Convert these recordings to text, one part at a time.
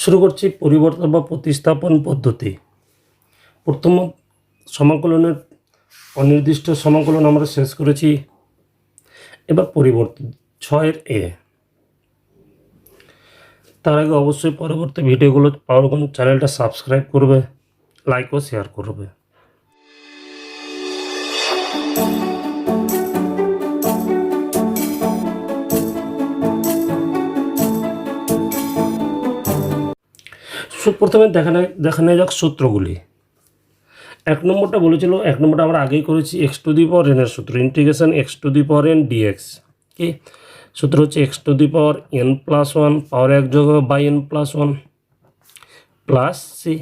শুরু করছি পরিবর্তন বা প্রতিস্থাপন পদ্ধতি। প্রথম সমাকলনের অনির্দিষ্ট সমাকলন আমরা শেষ করেছি। এবার পরিবর্তন 6-এর এ। তার আগে অবশ্যই পরবর্তী ভিডিওগুলো পাওয়ার জন্য চ্যানেলটা সাবস্ক্রাইব করবে, লাইক ও শেয়ার করবে। প্রথমে দেখা নেওয়া যাক সূত্রগুলি। এক নম্বরটা বলেছিল, এক নম্বরটা আমরা আগেই করেছি, x to the power n এর সূত্র, integration x to the power n dx. কি সূত্র হচ্ছে x to the power n plus one power এক যোগ by n plus one plus c.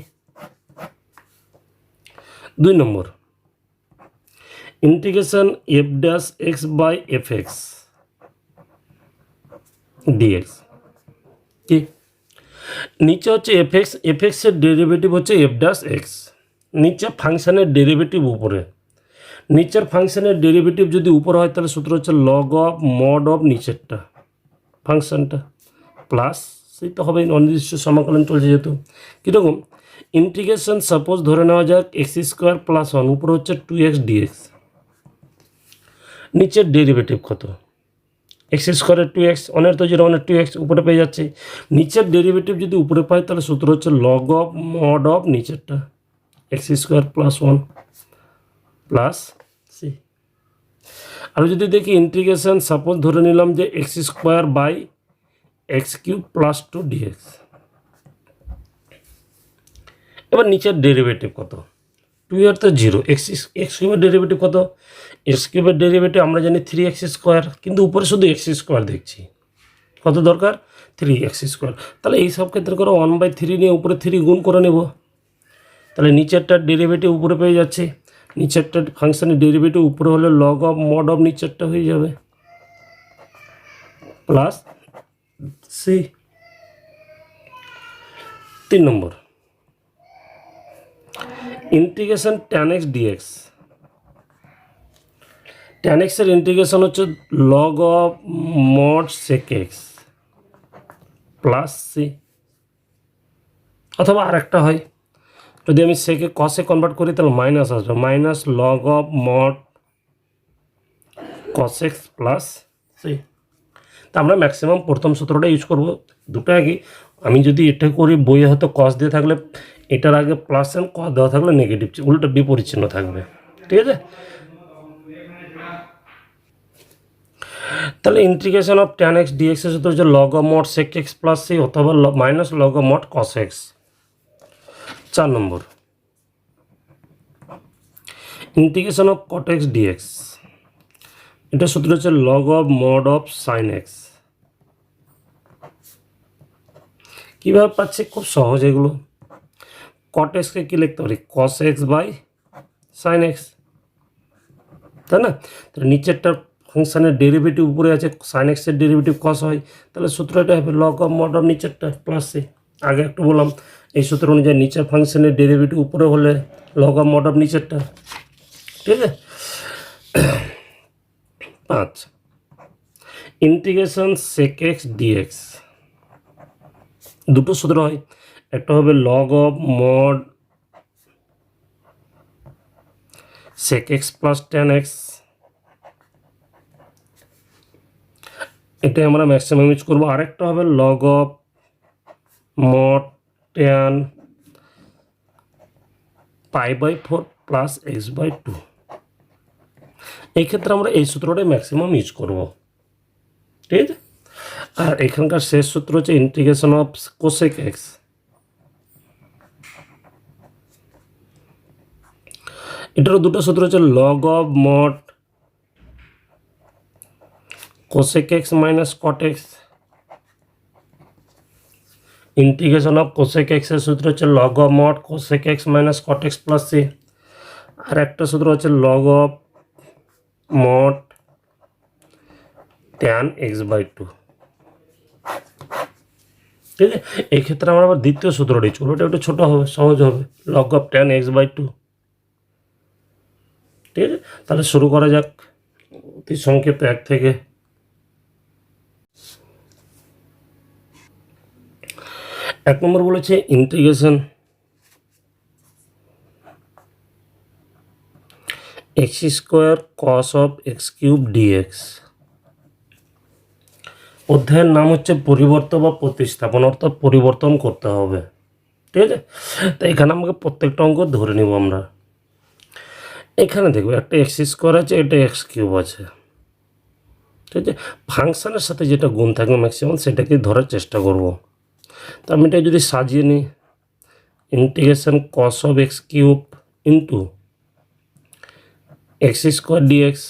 2 নম্বর integration f dash x by f x dx. কি নিচে হচ্ছে এফ এক্সের ডেরিভেটিভ হচ্ছে এফ ড্যাশ এক্স, নিচে ফাংশানের ডেরিভেটিভ উপরে। নিচের ফাংশানের ডেরিভেটিভ যদি উপরে হয় তাহলে সূত্র হচ্ছে লগ অফ মড অফ নিচেরটা ফাংশানটা প্লাস সেই তো হবে, অনির্দিষ্ট সমাকলন চলছে যেহেতু। কীরকম ইন্টিগ্রেশন সাপোজ ধরে নেওয়া যাক এক্স স্কোয়ার প্লাস ওয়ান, উপরে হচ্ছে 2x ডিএক্স, নিচের ডেরিভেটিভ কত এক্স স্কোয়ারের 2x, অনের তো 0 অনের 2x উপরে পেয়ে যাচ্ছে। নিচের ডেরিভেটিভ যদি উপরে পাই তাহলে সূত্র হচ্ছে লগ অফ মড অফ নিচেরটা x square plus one plus c. আর যদি দেখি ইন্টিগ্রেশন সাপোজ ধরে নিলাম যে x square by x cube plus 2 dx. এবার নিচের ডেরিভেটিভ কত, 2 এর তো 0, এক্স কিউবের ডেরিভেটিভ কত, এক্স কিউবের ডেরিভেটিভ আমরা জানি 3x স্কোয়ার, কিন্তু উপরে শুধু এক্স স্কোয়ার দেখছি, কত দরকার 3x স্কোয়ার। তাহলে এই সব ক্ষেত্রে করে 1/3 নিয়ে উপরে 3 গুণ করে নেব, তাহলে নিচেরটার ডেরিভেটিভ উপরে পেয়ে যাচ্ছে। নিচেরটা ফাংশনের ডেরিভেটিভ উপরে হলে লগ অফ মড অফ নিচেরটা হয়ে যাবে প্লাস সি। 3 নম্বর integration tan x dx। tan x এর ইন্টিগ্রেশন হচ্ছে log of mod sec x plus c, অথবা আরেকটা হয় যদি আমি সেকে কসে কনভার্ট করি তাহলে মাইনাস আসবে, minus log of mod cos x plus c. তা আমরা ম্যাক্সিমাম প্রথম সূত্রটা ইউজ করব, দুটো একই। আমি যদি এটা করি বইয়ে হয়তো কস দিয়ে থাকলে এটার আগে প্লাস এন, কস দেওয়া থাকলে নেগেটিভ, উল্টো বিপরীত চিহ্ন থাকবে, ঠিক আছে। তাহলে integration of tan x dx এর সূত্র হচ্ছে log of mod sec x plus c অথবা minus log of mod cos x. 4 number integration of cot x dx, এটা সূত্র হচ্ছে log of mod of sine x. কীভাবে পাচ্ছি, খুব সহজ এগুলো। cot x কে কী লিখতে পারি, cos x by sine x, তাই না। তাহলে নিচেরটা ফাংশানের ডেরিভেটিভ উপরে আছে, সাইন এক্সের ডেরিভেটিভ কস হয়, তাহলে সূত্রটা হবে লগ অফ মড অফ নিচেরটা প্লাস সি। আগে একটু বললাম এই সূত্র অনুযায়ী নিচের ফাংশনের ডেরিভেটিভ উপরে হলে লগ অফ মড অফ নিচেরটা, ঠিক আছে। 5 ইন্টিগ্রেশন sec x dx, দুটো সূত্র হয়, একটা হবে log of mod sec x plus tan x, এটাই আমরা ম্যাক্সিমাম ইউজ করবো। আরেকটা হবে log of mod tan π/4 plus x/2। এই ক্ষেত্রে আমরা এই সূত্রটাই ম্যাক্সিমাম ইউজ করব, ঠিক আছে। আর এখানকার শেষ সূত্র হচ্ছে ইন্টিগ্রেশন অফ কোসেক এক্স। এটারও দুটো সূত্র হচ্ছে log of mod cosec x minus cot x. Integration of cosec এক্সের সূত্র হচ্ছে log of mod cosec x minus cot x plus c. আর একটা সূত্র হচ্ছে log of mod tan x/2, ঠিক আছে। এই ক্ষেত্রে আমরা আবার দ্বিতীয় সূত্রটি চলবে, ওটা একটু ছোটো হবে, সহজ হবে, লগ অফ tan x/2, ঠিক আছে। তাহলে শুরু করা যাক অতি সংক্ষেপে 1 থেকে। এক নম্বর বলেছে integration x square cos of x cube dx. অধ্যায়ের নাম হচ্ছে পরিবর্তন বা প্রতিস্থাপন, অর্থাৎ পরিবর্তন করতে হবে। ঠিক আছে, তো এখানে আমাকে প্রত্যেকটা অঙ্ক ধরে নিব আমরা। এখানে দেখবো একটা এক্স স্কোয়ার আছে, এটা এক্স কিউব আছে। ঠিক আছে, ফাংশানের সাথে যেটা গুণ থাকবে ম্যাক্সিমাম সেটাকে ধরার চেষ্টা করব। তো আমি এটা যদি সাজিয়ে নিই, integration cos of x cube into x square dx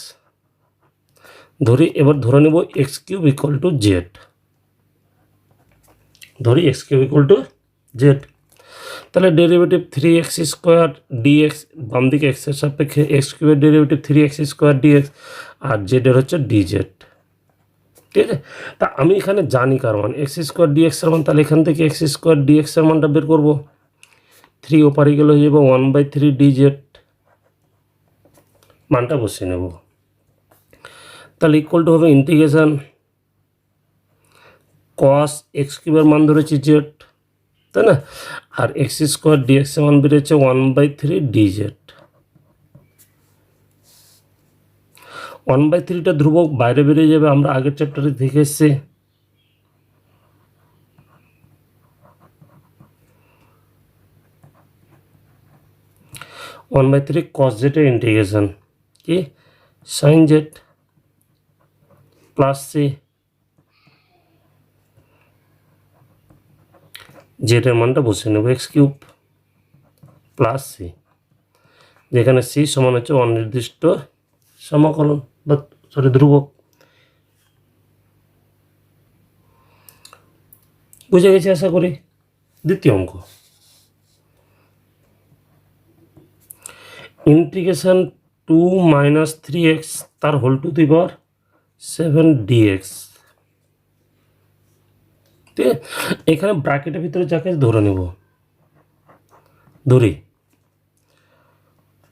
ধরি। এবার ধরে নেব x cube equal to z. ধরি x cube equal to z, তাহলে ডেরিভেটিভ 3x স্কোয়ার ডিএক্স, বাম দিকে এক্সের সাপেক্ষে এক্স কিউবের ডেরিভেটিভ 3x স্কোয়ার ডিএক্স, আর জেডের হচ্ছে ডিজেড। ঠিক আছে, তা আমি এখানে জানি কার মান এক্স স্কোয়ার ডিএক্সের মান, তাহলে এখান থেকে এক্স স্কোয়ার ডিএক্সের মানটা বের করবো। 3 ওপারে গেলে হয়ে যাবে 1/3 ডিজেড, মানটা বসিয়ে নেব। তাহলে ইকুয়াল টু হবে ইন্টিগ্রেশন কস এক্স কিউবের মান ধরেছি জেড, তাই না, আর এক্স স্কোয়ার ডিএক্সের মান বেরিয়েছে 1/3 ডিজেড। 1/3টা ধ্রুবক বাইরে বেরিয়ে যাবে, আমরা আগের চ্যাপ্টারে দেখে এসেছি। ওয়ান বাই থ্রি কস জেডের ইন্টিগ্রেশন কি সাইন জেড প্লাস সি, জেডের মানটা বসে নেব এক্স কিউব প্লাস সি, যেখানে সি সমান হচ্ছে অনির্দিষ্ট সমাকলন বা ধ্রুবক। বুঝে গেছি আশা করি। দ্বিতীয় অঙ্ক, ইন্টিগ্রেশন 2 - 3x তার whole to the power 7 dx। ঠিক আছে, এখানে ব্র্যাকেটের ভিতরে যাকে ধরে নেব, ধরি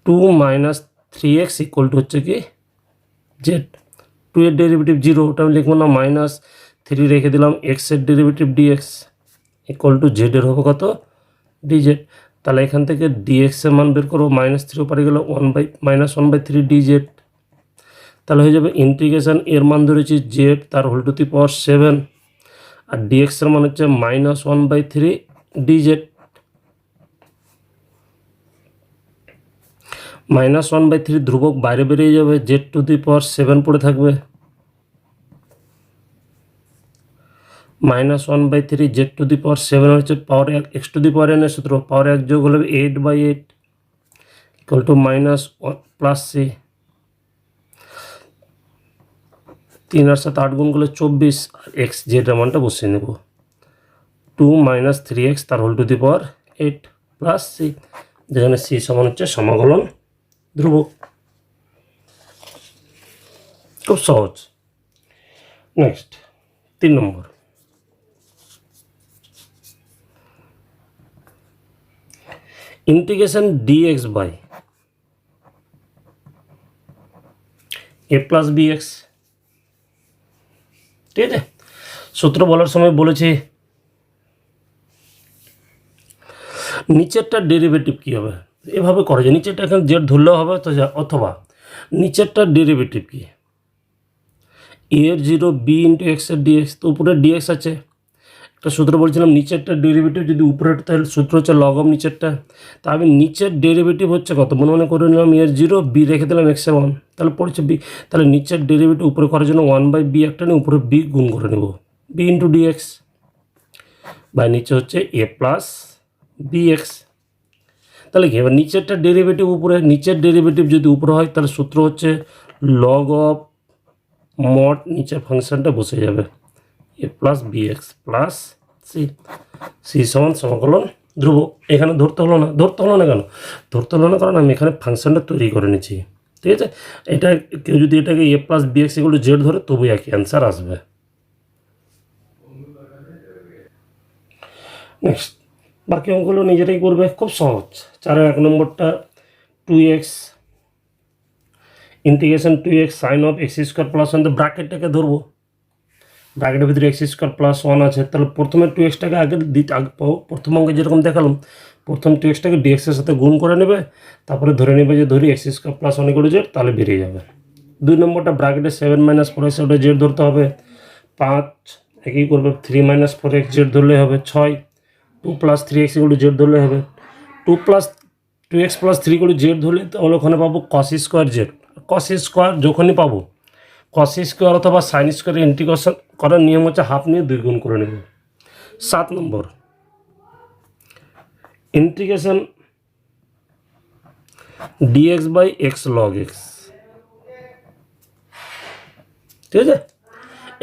2 - 3x ইকুয়াল টু হচ্ছে কি জেড। 2 এর ডেরিভেটিভ 0, ওটা আমি লিখবো না, -3 রেখে দিলাম, এক্স এর ডেরিভেটিভ ডিএক্স ইকুয়াল টু জেডের হবে কত ডিজেড। তাহলে এখান থেকে ডিএক্স এর মান বের করবো, -3 ওপারে গেল -1/3 ডিজেড। তাহলে হয়ে যাবে ইন্টিগ্রেশন এর মান ধরেছি জেড, তার হোল টু দি পাওয়ার 7, আর ডিএক্স এর মান হচ্ছে -1/3 ডিজেড। -1/3 ধ্রুবক বাইরে বেরিয়ে যাবে, জেড টু দি পাওয়ার 7 পড়ে থাকবে, -1/3 জেড টু দি পাওয়ার 7 হচ্ছে power x to the power n এর সূত্র, পাওয়ার 1 যোগ হলে 8/8 ইকুয়াল টু -1 প্লাস সি। 3 আর 7 8 গুণ করলে 24, আর এক্স জেডের মানটা বসিয়ে নেব 2 - 3x তার whole to the power 8 plus c, যেখানে সি সমান হচ্ছে সমাকলন ধ্রুবক। খুব সহজ। Next 3 number, integration dx by a plus bx. ঠিক আছে, সূত্র বলার সময় বলেছি নিচেরটা ডেরিভেটিভ কী হবে, এভাবে করা যায়। নিচেরটা এখানে জেড ধরলেও হবে, তো অথবা নিচেরটা ডেরিভেটিভ কি এর 0 বি ইন্টু এক্সের ডিএক্স, তো উপরে ডিএক্স আছে। একটা সূত্র বলছিলাম নিচেরটা ডেরিভেটিভ যদি উপরের, তাহলে সূত্র হচ্ছে লগ অফ নিচেরটা। তা আমি নিচের ডেরিভেটিভ হচ্ছে কত মনে করে নিলাম এর 0, বি রেখে দিলাম এক্সের 1, তাহলে পড়ছে বি। তাহলে নিচের ডেরিভেটিভ উপরে করার জন্য 1/b একটা নিয়ে উপরে বি গুণ করে নেব, বি ইন্টু ডিএক্স বাই নিচে হচ্ছে এ প্লাস বিএক্স। তাহলে কি এবার নিচেরটা ডেরিভেটিভ উপরে, নিচের ডেরিভেটিভ যদি উপরে হয় তাহলে সূত্র হচ্ছে লগ অফ মড নিচের ফাংশনটা বসে যাবে a plus bx plus c, c সমান সমাকলন ধ্রুবক। এখানে ধরতে হলো না কেন ধরতে হলো না, কারণ আমি এখানে ফাংশনটা তৈরি করে নিচ্ছি। ঠিক আছে, এটা কেউ যদি এটাকে a plus bx equal to z ধরে তবুই একই অ্যান্সার আসবে। নেক্সট, বাকি অঙ্কগুলো নিজেরাই করবে, খুব সহজ। 4-এর 1 নম্বরটা 2x integration 2x sine of x square plus 1, ব্র্যাকেটটাকে ধরবো, ব্র্যাকেটের ভিতরে এক্স স্কোয়ার প্লাস ওয়ান আছে, তাহলে প্রথমে টু এক্সটাকে আগে প্রথম অঙ্কে যেরকম দেখালাম, প্রথম টু এক্সটাকে ডিএক্সের সাথে গুণ করে নেবে, তারপরে ধরে নেবে যে ধরি x square plus one equal to z, তাহলে বেরিয়ে যাবে। 2 নম্বরটা ব্র্যাকেটে 7 মাইনাস 4x ওটা জেড ধরতে হবে, 5 একই করবে, 3 মাইনাস 4x জেড ধরলে হবে 6, 2 plus 3x equal to Z ধরলে হবে 2x plus 3 equal to Z ধরলে, তাহলে ওখানে পাবো cos square Z. Cos square যখনই পাবো, কস স্কোয়ার অথবা সাইন স্কোয়ারের ইন্টিগ্রেশন করার নিয়ম হচ্ছে হাফ নিয়ে 2 গুণ করে নেব। 7 number integration dx by x log x, ঠিক আছে।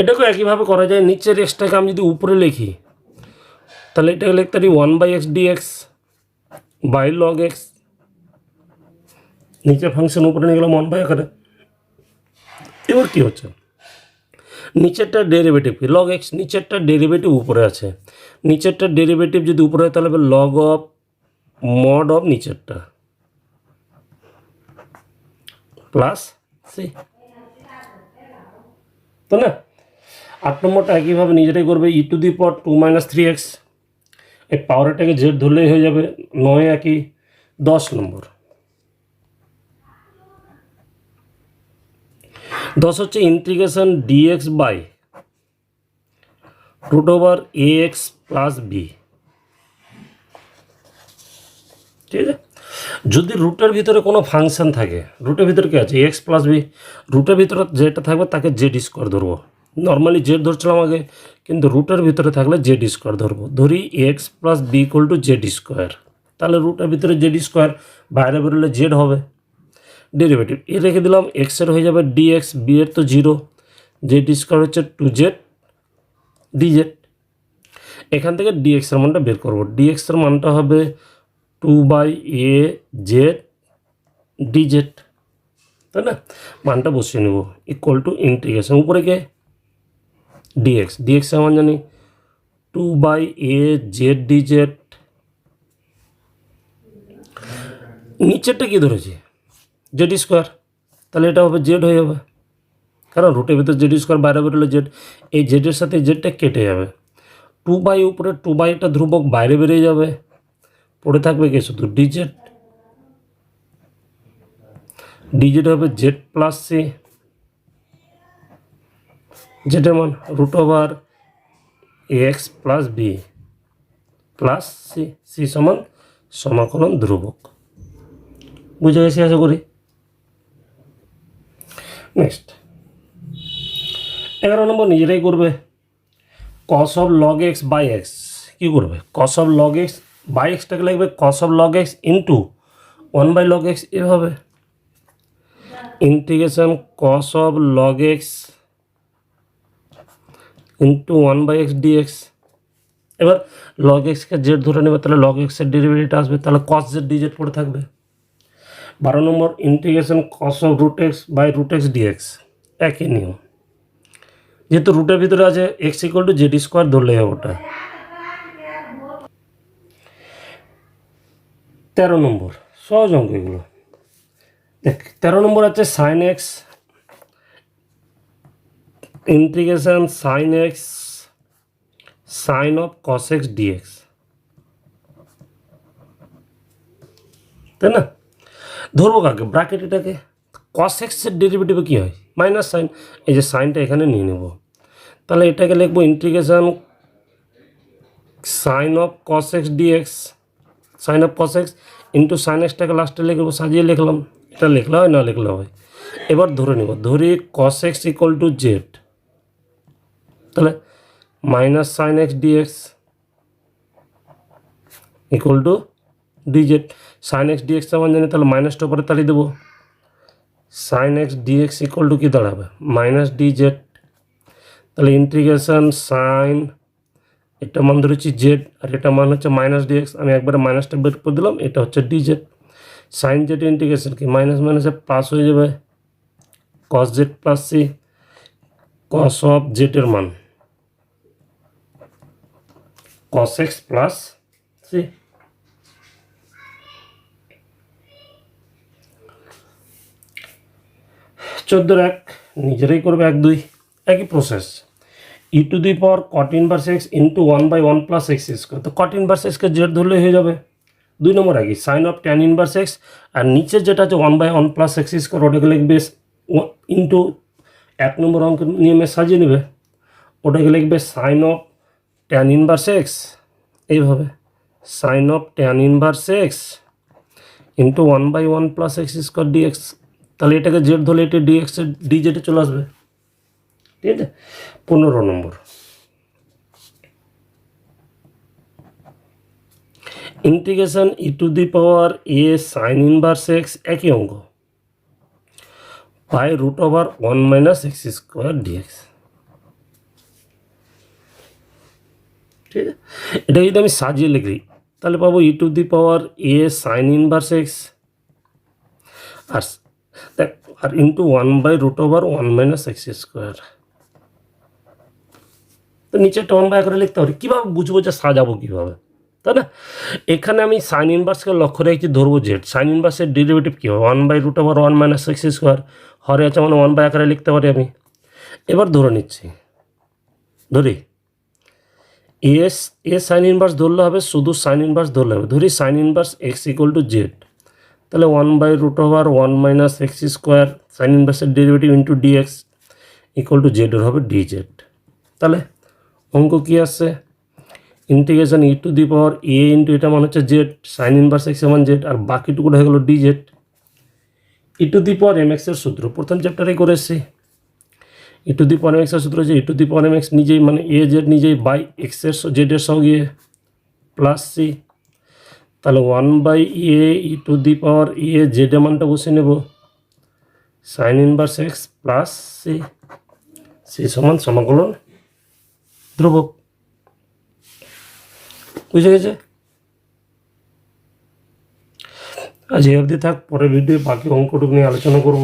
এটাকে একইভাবে করা যায়, নিচের এক্সটাকে আমি যদি উপরে লিখি তাহলে এটাকে লিখতে পারি 1/x dx by log x, নিচের ফাংশন উপরে নিয়ে গেলাম 1 বাই আকারে। এবার কী হচ্ছে, নিচেরটা ডেরিভেটিভ কি লগ এক্স, নিচেরটা ডেরিভেটিভ উপরে আছে, নিচেরটা ডেরিভেটিভ যদি উপরে হয় তাহলে লগ অফ মড অফ নিচেরটা প্লাস সি, তো না। 8 নম্বরটা একইভাবে নিজেরাই করবে, ই to the power 2 minus 3x, এই পাওয়ারটাকে জেড ধরলেই হয়ে যাবে 9 একই। 10 নম্বর 10 হচ্ছে integration dx by root over a x plus b, ঠিক আছে। যদি রুটের ভিতরে কোনো ফাংশন থাকে, রুটের ভিতরে কী আছে এক্স প্লাস বি, রুটের ভিতরে যেটা থাকবে তাকে জেড স্কোয়ার ধরবো, নর্মালি জেড ধরছিলাম আগে, কিন্তু রুটের ভিতরে থাকলে জেড স্কোয়ার ধরবো। ধরি x plus b equal to z square, তাহলে রুটের ভিতরে জেড স্কোয়ার, বাইরে বেরোলে জেড হবে। ডেরিভেটিভ এ রেখে দিলাম, এক্সের হয়ে যাবে ডিএক্স, বি এর তো 0, জেড স্কোয়ার হচ্ছে 2z ডিজেড। এখান থেকে ডিএক্সের মানটা বের করবো, ডিএক্সের মানটা হবে 2/a/z ডিজেড, তাই না। মানটা বসিয়ে নেব ইকুয়াল টু ইন্টিগ্রেশন উপরে কে ডিএক্স, ডিএক্সের মান জানি 2/a/z ডিজেড। নিচেরটা কী ধরেছি জেড স্কোয়ার, তাহলে এটা হবে জেড হয়ে যাবে, কারণ রুটের ভিতরে জেড স্কোয়ার বাইরে বেরোলে জেড, এই জেডের সাথে জেডটা কেটে যাবে, 2/, উপরে 2/, একটা ধ্রুবক বাইরে বেরিয়ে যাবে, পড়ে থাকবে কি শুধু ডিজেড, ডিজেড হবে জেড প্লাস সি, জেডের মান root over x plus b plus c, c সমান সমাকলন ধ্রুবক। বুঝে গেছি আশা করি। নেক্সট 11 নম্বর নিজেরাই করবে, cos of log x by x, কী করবে cos of log x by এক্সটাকে লিখবে cos of log x into 1/log x, এভাবে integration cos of log x into 1/x dx। এবার লগ এক্সকে জেড ধরে নেবে, তাহলে লগ এক্সের ডেরিভেটিভটা আসবে, তাহলে কস জেড ডিজেড পড়ে থাকবে। 12 number integration cos of root x by root x dx, একই নিয়ম, যেহেতু রুটের ভিতরে আছে x equal to z square ধরলে হবে ওটা। 13 নম্বর সহজ অঙ্ক এগুলো, দেখ 13 নম্বর আছে sine x integration sine x sine of cos x dx, তাই না। ধরবো কাকে ব্র্যাকেট, এটাকে কস এক্সের ডেরিভেটিভে কী হয় মাইনাস সাইন, এই যে সাইনটা এখানে নিয়ে নেব, তাহলে এটাকে লিখবো integration sine of cos x dx, sine of cos x into sine এক্সটাকে লাস্টে লিখবো, সাজিয়ে লিখলাম, এটা লিখলে হয় না লিখলে হয়। এবার ধরে নেব, ধরি cos x equal to z, তাহলে minus sine x dx equal to dz, sine x dx আমার জানি, তাহলে মাইনাসটা উপরে তাড়িয়ে দেবো, sine x dx equal to কী দাঁড়াবে মাইনাস ডিজেড, তাহলে ইন্টিগ্রেশন সাইন, এটা মান ধরেছি জেড আর এটা মান হচ্ছে মাইনাস ডিএক্স, আমি একবারে মাইনাসটা বের করে দিলাম, এটা হচ্ছে ডিজেড, সাইন জেড ইন্টিগ্রেশন কি মাইনাস মাইনাসে প্লাস হয়ে যাবে, cos z plus c, cos of জেডের মান কস এক্স প্লাস সি। চোদ্দোর 1 নিজেরাই করবে, 1 2 একই process, E to the power caught inverse x into 1/1 plus x square. তো কট ইনভার্স এক্সকে জেড ধরলে হয়ে যাবে। 2 নম্বর আগে sine of tan inverse x, আর নিচে যেটা আছে 1/1 প্লাস এক্স স্কোয়ার, ওটাকে লিখবে ইন্টু 1 নম্বর অঙ্ক নিয়মে সাজিয়ে নেবে, ওটাকে লিখবে sine of tan inverse x, এইভাবে sine of tan inverse x into 1/1 plus x square dx. তাহলে এটাকে জেড ধরলে এটা ডিএক্স ডি জেডে চলে আসবে। ঠিক আছে। 15 number, integration e to the power a sine inverse x, একই অঙ্ক, by root over 1 minus x square dx. ঠিক আছে। এটা যদি আমি সাজিয়ে লিখি তাহলে পাবো e to the power a sine inverse x আর ইন্টু 1/√1 মাইনাস এক্স স্কোয়ার। তো নিচে 1/, করে লিখতে পারি। কীভাবে বুঝবো যে সাজাবো কীভাবে, তাই না? এখানে আমি সাইন ইনভার্সকে লক্ষ্য রেখেছি, ধরবো জেড। সাইন ইনভার্সের ডেরিভেটিভ কী হবে? 1/√1 মাইনাস এক্স স্কোয়ার, হরে আছে মানে 1/, আকারে লিখতে পারি আমি। এবার ধরে নিচ্ছি, ধরি এ সাইন ইনভার্স ধরলে হবে, শুধু সাইন ইনভার্স ধরলে হবে। ধরি sine inverse x equal to z, তাহলে 1/√1 মাইনাস এক্স স্কোয়ার সাইন ইনভার্সের derivative into dx equal to z, হবে ডিজেড। তাহলে অঙ্ক কী আসছে? Integration e to the power a into এটা মানে হচ্ছে জেড, সাইন ইনভার্স এক্স সমান জেড, আর বাকিটুকুটা হয়ে গেলো dz. E to the power m এক্সের সূত্র প্রথম চ্যাপ্টারে করে এসেছি। ই টু দি পাওয়ার এম এক্সের সূত্র হচ্ছে e to the power m x নিজেই মানে এ জেড নিজেই বাই এক্সের জেডের সঙ্গে প্লাস সি। তাহলে 1/a E to the power এ জেডের মানটা বসে নেব, sine inverse x plus c, c সমান সমাকলন ধ্রুবক। বুঝে গেছে? আজ এই অবধি থাক, পরের ভিডিও বাকি অঙ্কটুকু নিয়ে আলোচনা করব।